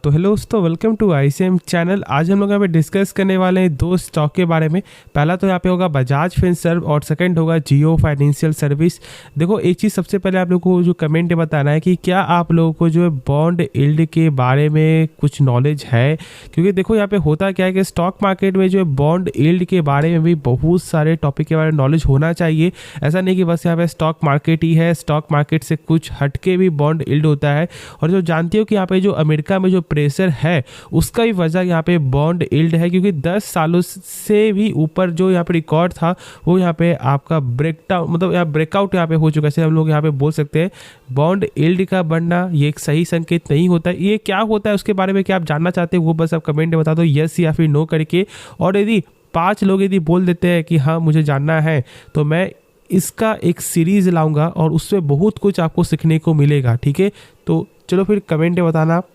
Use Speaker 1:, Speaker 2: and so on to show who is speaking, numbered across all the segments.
Speaker 1: तो हेलो दोस्तों, welcome to ICM channel. आज हम लोग यहाँ पे डिस्कस करने वाले हैं दो स्टॉक के बारे में। पहला तो यहाँ पे होगा बजाज फिनसर्व और सेकंड होगा जियो फाइनेंशियल सर्विस। देखो, एक चीज़ सबसे पहले आप लोगों को जो कमेंट में बताना है कि क्या आप लोगों को जो है बॉन्ड यील्ड के बारे में कुछ नॉलेज है, क्योंकि देखो यहाँ पे होता क्या है कि स्टॉक मार्केट में जो है बॉन्ड यील्ड के बारे में भी बहुत सारे टॉपिक के बारे में नॉलेज होना चाहिए। ऐसा नहीं कि बस यहाँ पे स्टॉक मार्केट ही है, स्टॉक मार्केट से कुछ हटके भी बॉन्ड यील्ड होता है। और जो जानते हो कि यहाँ पे जो अमेरिका में जो प्रेशर है उसका भी वजह यहाँ पे बॉन्ड यील्ड है, क्योंकि 10 सालों से भी ऊपर जो यहाँ पे रिकॉर्ड था वो यहाँ पे आपका ब्रेकडाउन मतलब यहाँ ब्रेकआउट यहाँ पे हो चुका है। जैसे हम लोग यहाँ पे बोल सकते हैं बॉन्ड यील्ड का बढ़ना ये एक सही संकेत नहीं होता है। ये क्या होता है उसके बारे में क्या आप जानना चाहते हैं वो बस आप कमेंट में बता दो, यस या फिर नो करके। और यदि 5 लोग यदि बोल देते हैं कि हाँ मुझे जानना है, तो मैं इसका एक सीरीज लाऊंगा और उससे बहुत कुछ आपको सीखने को मिलेगा। ठीक है, तो चलो फिर कमेंट में बताना आप।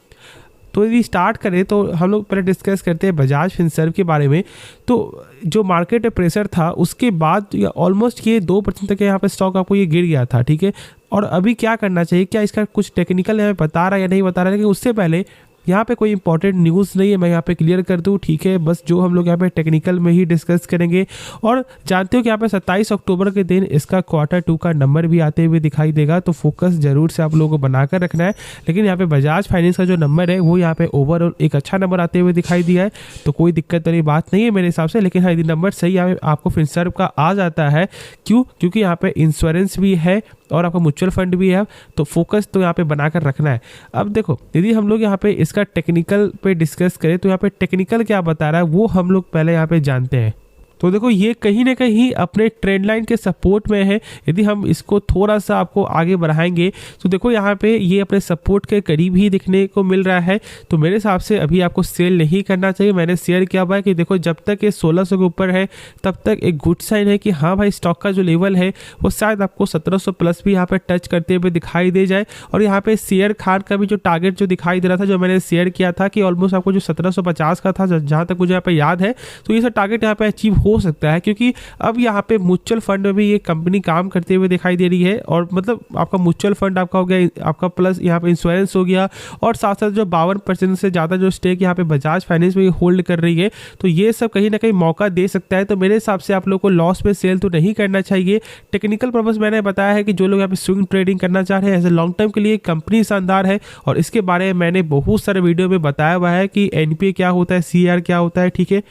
Speaker 1: तो यदि स्टार्ट करें तो हम लोग पहले डिस्कस करते हैं बजाज फिनसर्व के बारे में। तो जो मार्केट में प्रेशर था उसके बाद ऑलमोस्ट ये 2% तक यहाँ पे स्टॉक आपको ये गिर गया था। ठीक है, और अभी क्या करना चाहिए, क्या इसका कुछ टेक्निकल यहाँ पे बता रहा है या नहीं बता रहा है, लेकिन उससे पहले यहाँ पे कोई इंपॉर्टेंट न्यूज़ नहीं है, मैं यहाँ पे क्लियर कर दूँ। ठीक है, बस जो हम लोग यहाँ पे टेक्निकल में ही डिस्कस करेंगे। और जानते हो कि यहाँ पे 27 अक्टूबर के दिन इसका Q2 का नंबर भी आते हुए दिखाई देगा, तो फोकस जरूर से आप लोगों को बनाकर रखना है। लेकिन यहाँ पे बजाज फाइनेंस का जो नंबर है वो यहाँ पे ओवरऑल एक अच्छा नंबर आते हुए दिखाई दिया है, तो कोई दिक्कत वाली बात नहीं है मेरे हिसाब से। लेकिन हाँ, यदि नंबर सही आपको फिनसर्व का आ जाता है, क्योंकि यहाँ पे इंश्योरेंस भी है और आपका म्यूचुअल फंड भी है, तो फोकस तो यहाँ पे बनाकर रखना है। अब देखो, यदि हम लोग यहाँ पे इसका टेक्निकल पे डिस्कस करें तो यहाँ पे टेक्निकल क्या बता रहा है वो हम लोग पहले यहाँ पे जानते हैं। तो देखो, ये कहीं ना कहीं अपने ट्रेंड लाइन के सपोर्ट में है। यदि हम इसको थोड़ा सा आपको आगे बढ़ाएंगे तो देखो यहाँ पे ये अपने सपोर्ट के करीब ही दिखने को मिल रहा है। तो मेरे हिसाब से अभी आपको सेल नहीं करना चाहिए। मैंने शेयर किया हुआ है कि देखो, जब तक ये 1600 के ऊपर है तब तक एक गुड साइन है कि हाँ भाई, स्टॉक का जो लेवल है वो शायद आपको 1700 प्लस भी यहाँ पे टच करते हुए दिखाई दे जाए। और यहाँ पे शेयर खान का भी जो टारगेट जो दिखाई दे रहा था, जो मैंने शेयर किया था कि ऑलमोस्ट आपको जो 1750 का था, जहाँ तक मुझे यहाँ पे याद है, तो ये सब टारगेट यहाँ पे अचीव हो सकता है। क्योंकि अब यहाँ पे म्यूचुअल फंड में भी ये कंपनी काम करते हुए दिखाई दे रही है, और मतलब आपका म्यूचुअल फंड आपका हो गया, आपका प्लस यहाँ पे इंश्योरेंस हो गया, और साथ साथ जो 52% से ज़्यादा जो स्टेक यहाँ पे बजाज फाइनेंस में होल्ड कर रही है, तो ये सब कहीं ना कहीं मौका दे सकता है। तो मेरे हिसाब से आप लोग को लॉस में सेल तो नहीं करना चाहिए। टेक्निकल पर्पस मैंने बताया है कि जो लोग यहाँ पे स्विंग ट्रेडिंग करना चाह रहे हैं, ऐसे लॉन्ग टर्म के लिए कंपनी शानदार है, और इसके बारे में मैंने बहुत सारे वीडियो में बताया हुआ है कि एनपीए क्या होता है, सीआर क्या होता है। ठीक है,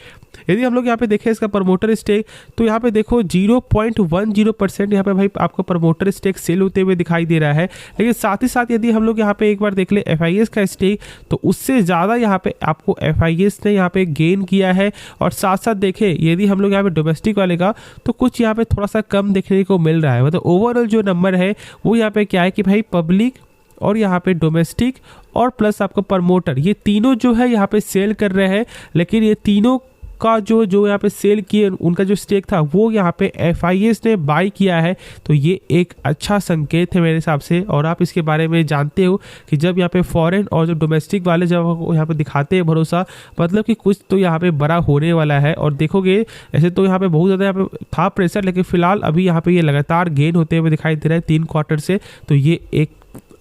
Speaker 1: यदि हम लोग यहाँ पे देखें इसका प्रमोटर स्टेक, तो यहाँ पे देखो 0.10% यहाँ पे भाई आपको प्रमोटर स्टेक सेल होते हुए दिखाई दे रहा है। लेकिन साथ ही साथ यदि हम लोग यहाँ पे एक बार देख ले एफआईएस का स्टेक, तो उससे ज़्यादा यहाँ पे आपको एफआईएस ने यहाँ पे गेन किया है। और साथ साथ देखें यदि हम लोग यहाँ पे डोमेस्टिक वाले का, तो कुछ यहाँ पे थोड़ा सा कम देखने को मिल रहा है। मतलब ओवरऑल जो नंबर है वो यहाँ पे क्या है कि भाई पब्लिक और यहाँ पे डोमेस्टिक और प्लस आपको प्रमोटर, ये तीनों जो है यहाँ पे सेल कर रहे हैं। लेकिन ये तीनों का जो यहाँ पे सेल किए उनका जो स्टेक था वो यहाँ पे एफआईएस ने बाई किया है, तो ये एक अच्छा संकेत है मेरे हिसाब से। और आप इसके बारे में जानते हो कि जब यहाँ पे फॉरेन और जो डोमेस्टिक वाले जब यहाँ पे दिखाते हैं भरोसा, मतलब कि कुछ तो यहाँ पे बड़ा होने वाला है। और देखोगे ऐसे तो यहाँ पे बहुत ज़्यादा यहाँ पे था प्रेशर, लेकिन फिलहाल अभी यहाँ पे ये लगातार गेन होते हुए दिखाई दे रहा है 3 क्वार्टर से, तो ये एक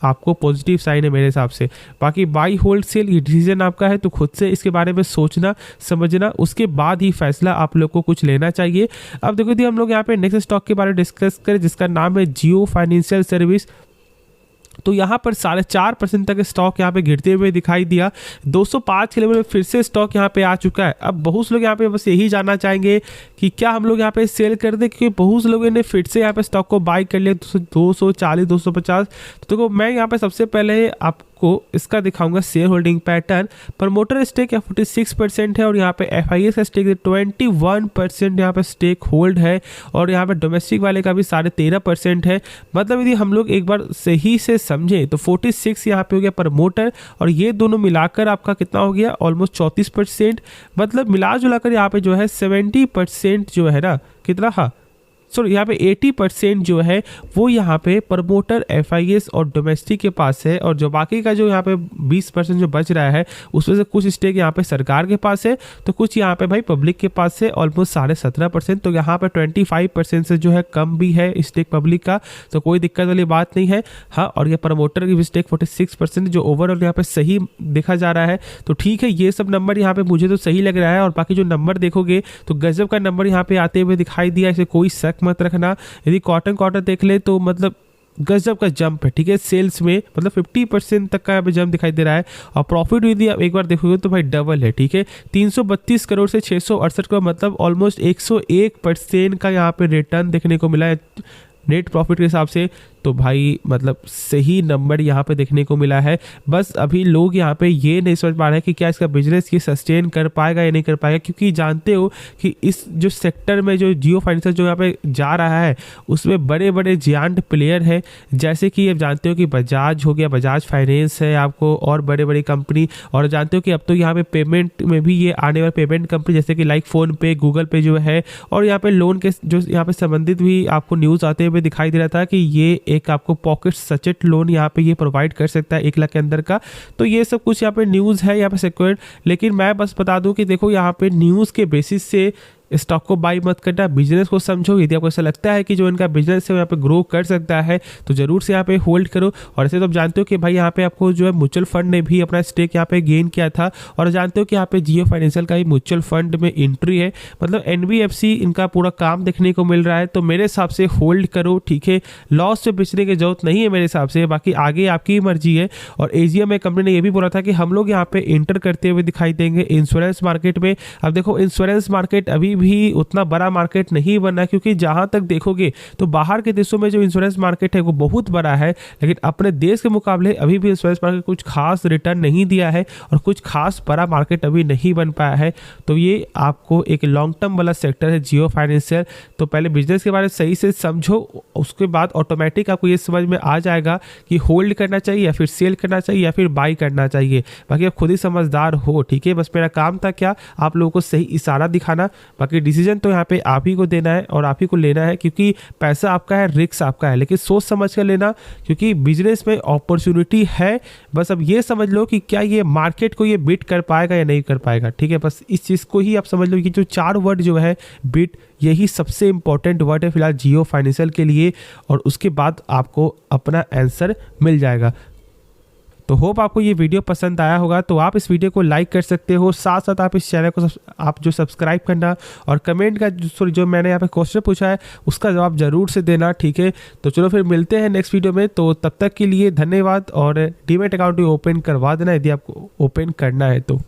Speaker 1: आपको पॉजिटिव साइन है मेरे हिसाब से। बाकी बाई होल्ड सेल ये डिसीजन आपका है, तो खुद से इसके बारे में सोचना समझना, उसके बाद ही फैसला आप लोग को कुछ लेना चाहिए। अब देखो, यदि हम लोग यहाँ पे नेक्स्ट स्टॉक के बारे में डिस्कस करें जिसका नाम है जियो फाइनेंशियल सर्विस, तो यहाँ पर 4.5% तक स्टॉक यहाँ पे गिरते हुए दिखाई दिया। 205 के लेवल में फिर से स्टॉक यहाँ पे आ चुका है। अब बहुत से लोग यहाँ पे बस यही जानना चाहेंगे कि क्या हम लोग यहाँ पे सेल कर दें, क्योंकि बहुत से लोगों ने फिर से यहाँ पे स्टॉक को बाई कर लिया 240 250। तो देखो, मैं यहाँ पे सबसे पहले आपको इसका दिखाऊंगा share holding pattern. Promoter stake 46% है, और यहाँ पे एफआईएस का स्टेक 21% यहाँ पे स्टेक होल्ड है, और यहाँ पे डोमेस्टिक वाले का भी 13.5% है। मतलब यदि हम लोग एक बार सही से समझे तो 46 यहाँ पे हो गया प्रमोटर, और ये दोनों मिलाकर आपका कितना हो गया, ऑलमोस्ट 34%। मतलब मिला जुला कर यहाँ पे जो है 70% जो है ना, कितना, हाँ सॉरी यहाँ पे 80% जो है वो यहाँ पे प्रमोटर FIS और डोमेस्टिक के पास है, और जो बाकी का जो यहाँ पे 20% जो बच रहा है उसमें से कुछ स्टेक यहाँ पे सरकार के पास है, तो कुछ यहाँ पे भाई पब्लिक के पास है, ऑलमोस्ट 17.5%। तो यहाँ पे 25% से जो है कम भी है स्टेक पब्लिक का, तो कोई दिक्कत वाली बात नहीं है। हाँ, और ये प्रमोटर की भी स्टेक 46% जो ओवरऑल यहाँ पे सही देखा जा रहा है। तो ठीक है, ये सब नंबर यहाँ पे मुझे तो सही लग रहा है, और बाकी जो नंबर देखोगे तो गजब का नंबर यहाँ पे आते हुए दिखाई दिया, इसे कोई शक मत रखना। यदि क्वार्टर देख ले तो मतलब गजब का जंप है, ठीक है। सेल्स में मतलब 50% तक का यहाँ पे जंप दिखाई दे रहा है, और प्रॉफिट यदि आप एक बार देखोगे तो भाई डबल है, ठीक है। 332 करोड़ से 668 करोड़, मतलब ऑलमोस्ट 101% का यहाँ पे रिटर्न देखने को मिला है नेट प्रॉफिट के हिसाब से। तो भाई मतलब सही नंबर यहाँ पे देखने को मिला है। बस अभी लोग यहाँ पे ये नहीं समझ पा रहे हैं कि क्या इसका बिजनेस ये सस्टेन कर पाएगा या नहीं कर पाएगा, क्योंकि जानते हो कि इस जो सेक्टर में जो जियो फाइनेंशियल जो यहाँ पे जा रहा है उसमें बड़े बड़े जियांट प्लेयर है, जैसे कि आप जानते हो कि बजाज हो गया, बजाज फाइनेंस है आपको, और बड़े बड़ी कंपनी, और जानते हो कि अब तो यहाँ पे पेमेंट में भी ये आने वाले पेमेंट कंपनी जैसे कि लाइक फ़ोन पे, गूगल पे जो है, और यहाँ पे लोन के जो यहाँ पे संबंधित भी आपको न्यूज़ आते हुए दिखाई दे रहा था कि ये एक आपको पॉकेट सचेट लोन यहाँ पे ये प्रोवाइड कर सकता है 1 लाख के अंदर का। तो ये सब कुछ यहाँ पे न्यूज़ है यहाँ पे सिक्योर्ड, लेकिन मैं बस बता दूं कि देखो यहाँ पे न्यूज़ के बेसिस से स्टॉक को बाई मत करना, बिजनेस को समझो। यदि आपको ऐसा लगता है कि जो इनका बिजनेस है वो यहाँ पे ग्रो कर सकता है तो जरूर से यहाँ पे होल्ड करो। और ऐसे तो आप जानते हो कि भाई यहाँ पे आपको जो है म्यूचुअल फंड ने भी अपना स्टेक यहाँ पे गेन किया था, और जानते हो कि यहाँ पे जियो फाइनेंशियल का ही म्यूचुअल फंड में एंट्री है, मतलब NBFC इनका पूरा काम देखने को मिल रहा है। तो मेरे हिसाब से होल्ड करो, ठीक है। लॉस से बेचने की जरूरत नहीं है मेरे हिसाब से, बाकी आगे आपकी मर्जी है। और AGM में कंपनी ने ये भी बोला था कि हम लोग यहाँ पे एंटर करते हुए दिखाई देंगे इंश्योरेंस मार्केट में। अब देखो इंश्योरेंस मार्केट अभी भी उतना बड़ा मार्केट नहीं बना, क्योंकि जहां तक देखोगे तो बाहर के देशों में जो इंश्योरेंस मार्केट है वो बहुत बड़ा है, लेकिन अपने देश के मुकाबले अभी भी इंश्योरेंस मार्केट कुछ खास रिटर्न नहीं दिया है, और कुछ खास बड़ा मार्केट अभी नहीं बन पाया है। तो ये आपको एक लॉन्ग टर्म वाला सेक्टर है जियो फाइनेंशियल। तो पहले बिजनेस के बारे में सही से समझो, उसके बाद ऑटोमेटिक आपको ये समझ में आ जाएगा कि होल्ड करना चाहिए या फिर सेल करना चाहिए या फिर बाई करना चाहिए। बाकी आप खुद ही समझदार हो, ठीक है। बस मेरा काम था क्या, आप लोगों को सही इशारा दिखाना, बाकी डिसीजन तो यहाँ पे आप ही को देना है और आप ही को लेना है, क्योंकि पैसा आपका है, रिस्क आपका है, लेकिन सोच समझ कर लेना, क्योंकि बिजनेस में अपॉर्चुनिटी है। बस अब ये समझ लो कि क्या ये मार्केट को ये बीट कर पाएगा या नहीं कर पाएगा, ठीक है। बस इस चीज़ को ही आप समझ लो कि जो 4 वर्ड जो है बीट, यही सबसे इंपॉर्टेंट वर्ड है फिलहाल जियो फाइनेंशियल के लिए, और उसके बाद आपको अपना आंसर मिल जाएगा। तो होप आपको ये वीडियो पसंद आया होगा, तो आप इस वीडियो को लाइक कर सकते हो, साथ साथ आप इस चैनल को आप जो सब्सक्राइब करना, और कमेंट का जो मैंने यहाँ पे क्वेश्चन पूछा है उसका जवाब जरूर से देना, ठीक है। तो चलो फिर मिलते हैं नेक्स्ट वीडियो में, तो तब तक के लिए धन्यवाद। और डीमैट अकाउंट भी ओपन करवा देना यदि आपको ओपन करना है तो।